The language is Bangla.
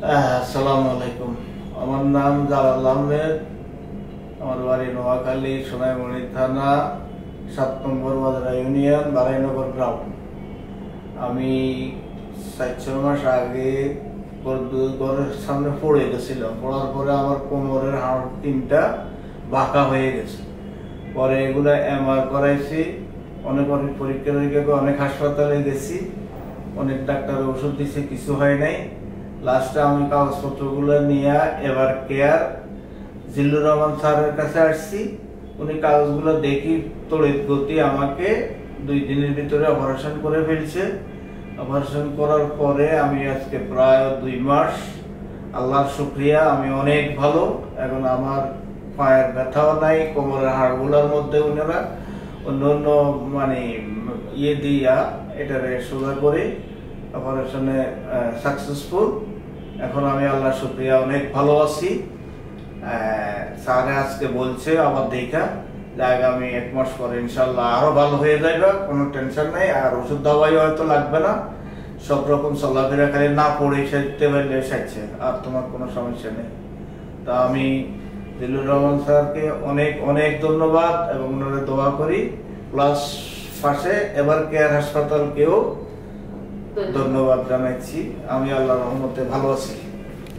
আসসালামু আলাইকুম। আমার নাম জালাল আহমেদ। আমার বাড়ি নোয়াখালী, সোনাইমুড়ি থানা, 7 নম্বর বাজারা ইউনিয়ন, বারাইনগর গ্রাম। আমি 4 মাস আগে ঘরের সামনে পড়ে গেছিলাম। পড়ার পরে আমার কোমরের হাড় 3টা বাঁকা হয়ে গেছে। পরে এগুলা এমআর করাইছি, অনেক পরীক্ষা অনেক হাসপাতালে গেছি, অনেক ডাক্তার ওষুধ দিছে, কিছু হয় নাই। লাস্টে আমি কাগজপত্রগুলো নিয়ে এবার কেয়ার জিল্লুর রহমান স্যারের কাছে আসছি। উনি কাগজগুলো দেখি তড়িৎ গতি আমাকে 2 দিনের ভিতরে অপারেশন করে ফেলছে। অপারেশন করার পরে আমি আজকে প্রায় 2 মাস, আল্লাহর শুকরিয়া, আমি অনেক ভালো। এখন আমার পায়ের ব্যথাও নাই, কোমরের হাড়গুলোর মধ্যে ওনারা অন্য ইয়ে দিয়া এটারে সোজা করে অপারেশনে সাকসেসফুল। এখন আমি আল্লাহর শুকরিয়া অনেক ভালো আছি। স্যারে আজকে বলছে আবার দেখা যে আগামী 1 মাস পরে ইনশাল্লাহ আরো ভালো হয়ে যাবে, কোনো টেনশন নেই। আর ওষুধ দাওয়াই হয়তো লাগবে না, সব রকম চলাফেরা খালি না পড়ে সেরতে পারলে সাইছে, আর তোমার কোনো সমস্যা নেই। তা আমি জিল্লুর রহমান স্যারকে অনেক অনেক ধন্যবাদ এবং ওনারা দোয়া করি, প্লাস পাশে এবার কেয়ার হাসপাতালকেও ধন্যবাদ জানাচ্ছি। আমি আল্লাহর রহমতে ভালো আছি।